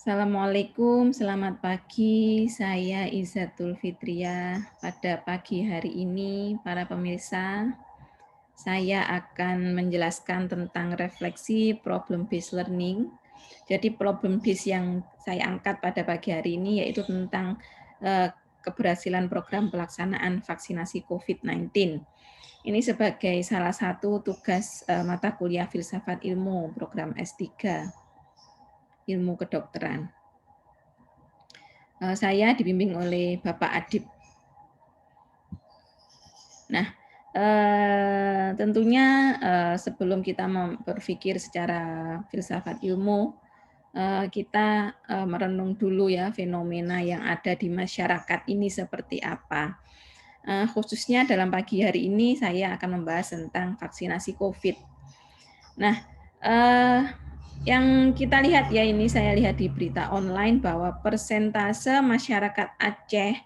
Assalamualaikum, selamat pagi. Saya Izzatul Fitriah. Pada pagi hari ini, para pemirsa, saya akan menjelaskan tentang refleksi problem based learning. Jadi problem based yang saya angkat pada pagi hari ini yaitu tentang keberhasilan program pelaksanaan vaksinasi COVID-19. Ini sebagai salah satu tugas mata kuliah Filsafat Ilmu program S3 Ilmu Kedokteran. Saya dibimbing oleh Bapak Adib. Nah, tentunya sebelum kita berpikir secara filsafat ilmu, kita merenung dulu ya fenomena yang ada di masyarakat ini seperti apa. Khususnya dalam pagi hari ini saya akan membahas tentang vaksinasi COVID. Nah, yang kita lihat ya ini saya lihat di berita online bahwa persentase masyarakat Aceh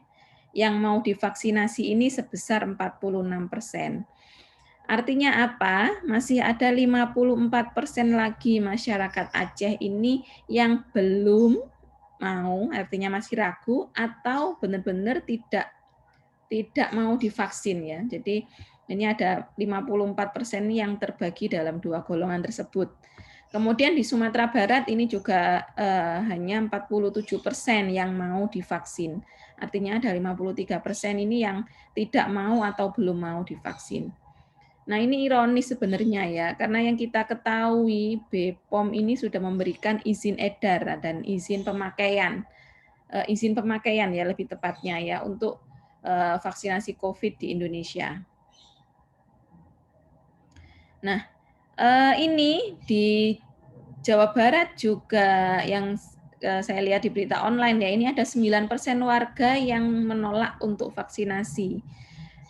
yang mau divaksinasi ini sebesar 46%. Artinya apa? Masih ada 54% lagi masyarakat Aceh ini yang belum mau, artinya masih ragu atau benar-benar tidak mau divaksin ya. Jadi ini ada 54% yang terbagi dalam dua golongan tersebut. Kemudian di Sumatera Barat ini juga hanya 47% yang mau divaksin. Artinya ada 53% ini yang tidak mau atau belum mau divaksin. Nah ini ironis sebenarnya ya, karena yang kita ketahui BPOM ini sudah memberikan izin edar dan izin pemakaian ya lebih tepatnya ya untuk vaksinasi COVID di Indonesia. Nah, ini di Jawa Barat juga yang saya lihat di berita online ya, ini ada 9% warga yang menolak untuk vaksinasi.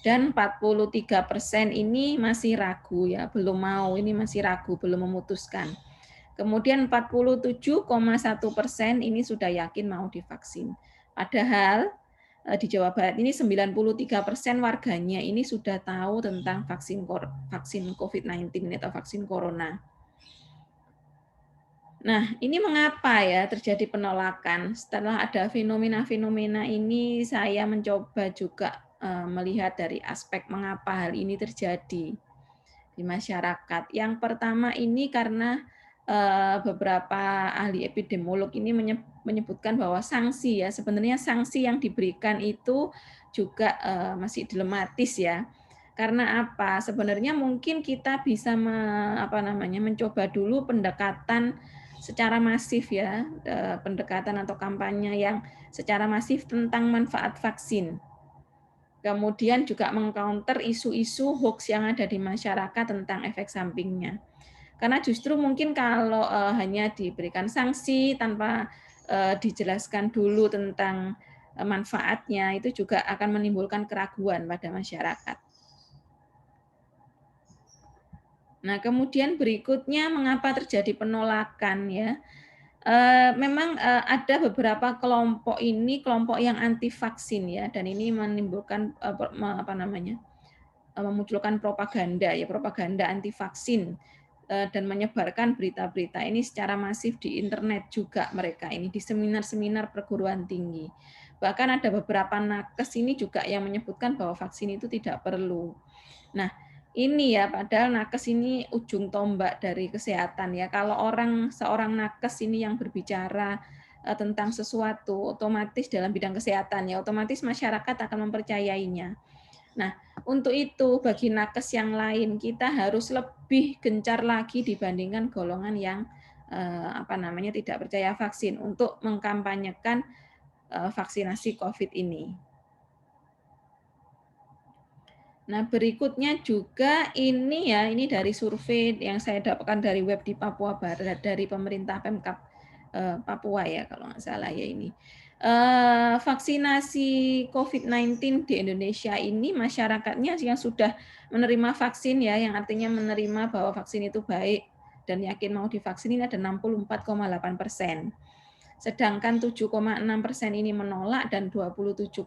Dan 43% ini masih ragu ya, belum mau, ini masih ragu, belum memutuskan. Kemudian 47,1% ini sudah yakin mau divaksin. Padahal di Jawa Barat ini 93% warganya ini sudah tahu tentang vaksin COVID-19 atau vaksin corona. Nah, ini mengapa ya terjadi penolakan? Setelah ada fenomena-fenomena ini, saya mencoba juga melihat dari aspek mengapa hal ini terjadi di masyarakat. Yang pertama ini karena beberapa ahli epidemiolog ini menyebutkan bahwa sanksi ya, sebenarnya sanksi yang diberikan itu juga masih dilematis ya. Karena apa? Sebenarnya mungkin kita bisa mencoba dulu pendekatan secara masif ya, pendekatan atau kampanye yang secara masif tentang manfaat vaksin. Kemudian juga mengcounter isu-isu hoax yang ada di masyarakat tentang efek sampingnya. Karena justru mungkin kalau hanya diberikan sanksi tanpa dijelaskan dulu tentang manfaatnya, itu juga akan menimbulkan keraguan pada masyarakat. Nah, kemudian berikutnya mengapa terjadi penolakan ya? Memang ada beberapa kelompok ini kelompok yang anti vaksin ya, dan ini menimbulkan memunculkan propaganda ya, propaganda anti vaksin dan menyebarkan berita-berita ini secara masif di internet juga mereka ini di seminar-seminar perguruan tinggi. Bahkan ada beberapa nakes ini juga yang menyebutkan bahwa vaksin itu tidak perlu. Nah, ini ya padahal nakes ini ujung tombak dari kesehatan ya. Kalau seorang nakes ini yang berbicara tentang sesuatu otomatis dalam bidang kesehatan ya, otomatis masyarakat akan mempercayainya. Nah, untuk itu bagi nakes yang lain kita harus lebih gencar lagi dibandingkan golongan yang tidak percaya vaksin untuk mengkampanyekan vaksinasi COVID ini. Nah, berikutnya juga ini dari survei yang saya dapatkan dari web di Papua Barat dari pemerintah Pemkab Papua ya kalau nggak salah ya ini. Vaksinasi COVID-19 di Indonesia ini masyarakatnya yang sudah menerima vaksin ya, yang artinya menerima bahwa vaksin itu baik dan yakin mau divaksin ini ada 64,8%. Sedangkan 7,6% ini menolak dan 27,6%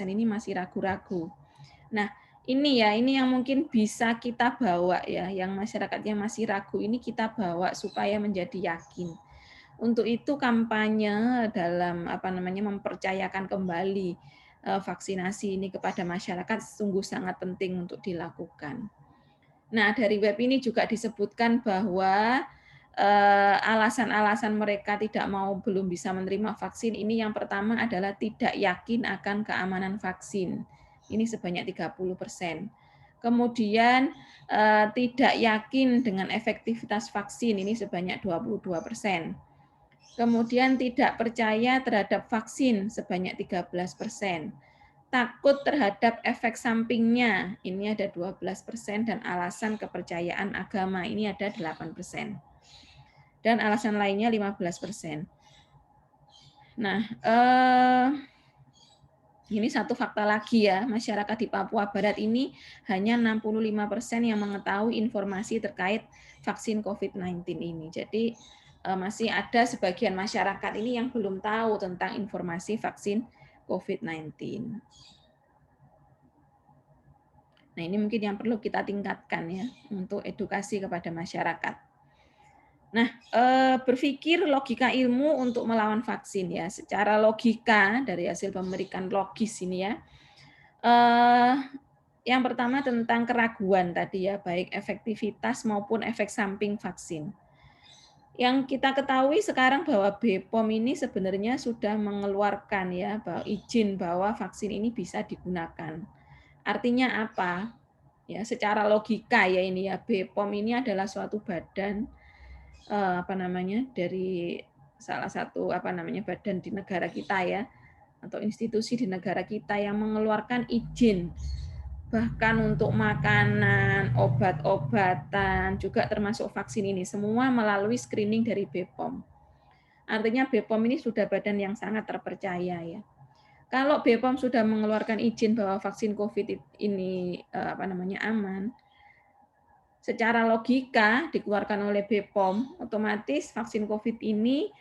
ini masih ragu-ragu. Nah, ini yang mungkin bisa kita bawa ya, yang masyarakatnya masih ragu ini kita bawa supaya menjadi yakin. Untuk itu kampanye dalam mempercayakan kembali vaksinasi ini kepada masyarakat sungguh sangat penting untuk dilakukan. Nah, dari web ini juga disebutkan bahwa alasan-alasan mereka tidak mau belum bisa menerima vaksin ini yang pertama adalah tidak yakin akan keamanan vaksin. Ini sebanyak 30%. Kemudian tidak yakin dengan efektivitas vaksin ini sebanyak 22%. Kemudian tidak percaya terhadap vaksin sebanyak 13%. Takut terhadap efek sampingnya, ini ada 12%, dan alasan kepercayaan agama, ini ada 8%. Dan alasan lainnya 15%. Nah, ini satu fakta lagi ya, masyarakat di Papua Barat ini hanya 65% yang mengetahui informasi terkait vaksin COVID-19 ini. Jadi masih ada sebagian masyarakat ini yang belum tahu tentang informasi vaksin COVID-19. Nah, ini mungkin yang perlu kita tingkatkan ya untuk edukasi kepada masyarakat. Nah, berpikir logika ilmu untuk melawan vaksin ya. Secara logika dari hasil pemeriksaan logis ini ya. Yang pertama tentang keraguan tadi ya, baik efektivitas maupun efek samping vaksin. Yang kita ketahui sekarang bahwa BPOM ini sebenarnya sudah mengeluarkan ya bahwa izin bahwa vaksin ini bisa digunakan. Artinya apa? Ya, secara logika ya ini ya, BPOM ini adalah suatu badan dari salah satu badan di negara kita ya, atau institusi di negara kita yang mengeluarkan izin bahkan untuk makanan, obat-obatan, juga termasuk vaksin ini, semua melalui screening dari BPOM. Artinya BPOM ini sudah badan yang sangat terpercaya ya. Kalau BPOM sudah mengeluarkan izin bahwa vaksin COVID ini aman, secara logika dikeluarkan oleh BPOM, otomatis vaksin COVID-19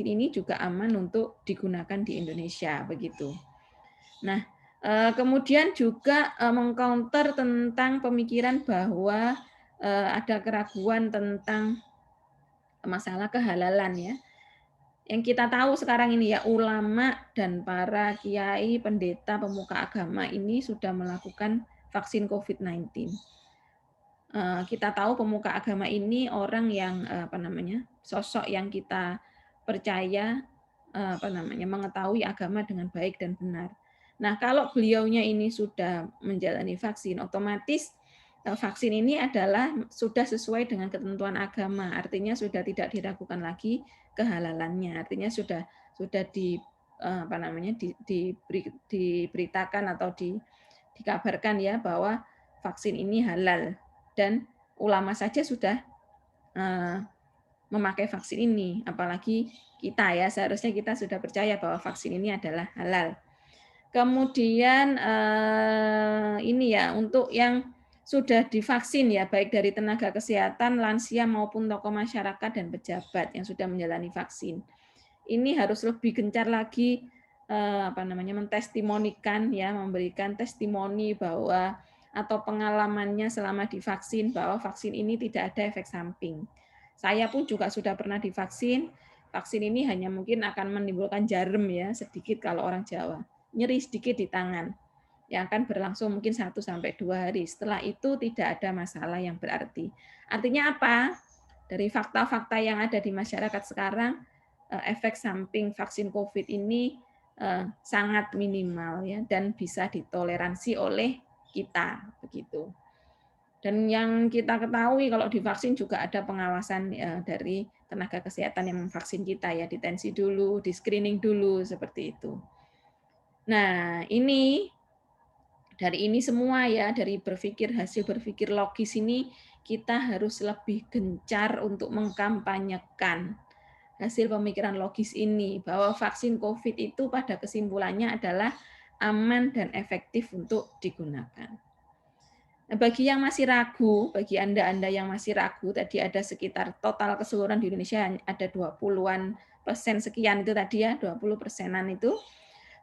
ini juga aman untuk digunakan di Indonesia begitu. Nah, kemudian juga mengcounter tentang pemikiran bahwa ada keraguan tentang masalah kehalalan ya. Yang kita tahu sekarang ini ya, ulama dan para kiai, pendeta, pemuka agama ini sudah melakukan vaksin COVID-19. Kita tahu pemuka agama ini orang yang sosok yang kita percaya mengetahui agama dengan baik dan benar. Nah, kalau beliaunya ini sudah menjalani vaksin, otomatis vaksin ini adalah sudah sesuai dengan ketentuan agama, artinya sudah tidak diragukan lagi kehalalannya, artinya sudah diberitakan atau dikabarkan ya bahwa vaksin ini halal dan ulama saja sudah memakai vaksin ini, apalagi kita ya, seharusnya kita sudah percaya bahwa vaksin ini adalah halal. Kemudian ini ya, untuk yang sudah divaksin ya, baik dari tenaga kesehatan, lansia maupun tokoh masyarakat dan pejabat yang sudah menjalani vaksin. Ini harus lebih gencar lagi mentestimonikan ya, memberikan testimoni bahwa atau pengalamannya selama divaksin bahwa vaksin ini tidak ada efek samping. Saya pun juga sudah pernah divaksin. Vaksin ini hanya mungkin akan menimbulkan jarum ya, sedikit kalau orang Jawa. Nyeri sedikit di tangan yang akan berlangsung mungkin 1 sampai 2 hari. Setelah itu tidak ada masalah yang berarti. Artinya apa? Dari fakta-fakta yang ada di masyarakat sekarang, efek samping vaksin COVID ini sangat minimal ya, dan bisa ditoleransi oleh kita begitu. Dan yang kita ketahui kalau divaksin juga ada pengawasan dari tenaga kesehatan yang memvaksin kita ya, ditensi dulu, di screening dulu seperti itu. Nah, dari ini semua ya, dari hasil berpikir logis ini, kita harus lebih gencar untuk mengkampanyekan hasil pemikiran logis ini, bahwa vaksin COVID itu pada kesimpulannya adalah aman dan efektif untuk digunakan. Nah, bagi yang masih ragu, bagi Anda yang masih ragu, tadi ada sekitar total keseluruhan di Indonesia ada 20-an persen sekian itu tadi ya, 20%-an itu.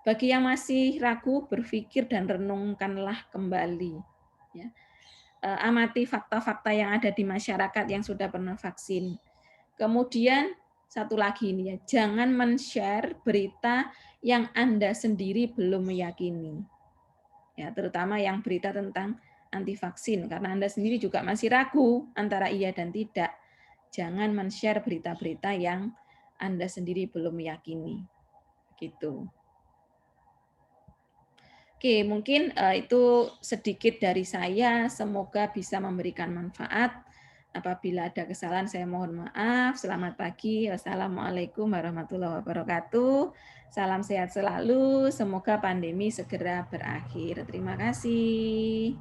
Bagi yang masih ragu, berpikir dan renungkanlah kembali. Ya. Amati fakta-fakta yang ada di masyarakat yang sudah pernah vaksin. Kemudian satu lagi ini ya, jangan men-share berita yang Anda sendiri belum meyakini. Ya, terutama yang berita tentang anti vaksin, karena Anda sendiri juga masih ragu antara iya dan tidak. Jangan men-share berita-berita yang Anda sendiri belum meyakini. Gitu. Oke, mungkin itu sedikit dari saya. Semoga bisa memberikan manfaat. Apabila ada kesalahan, saya mohon maaf. Selamat pagi. Wassalamualaikum warahmatullahi wabarakatuh. Salam sehat selalu. Semoga pandemi segera berakhir. Terima kasih.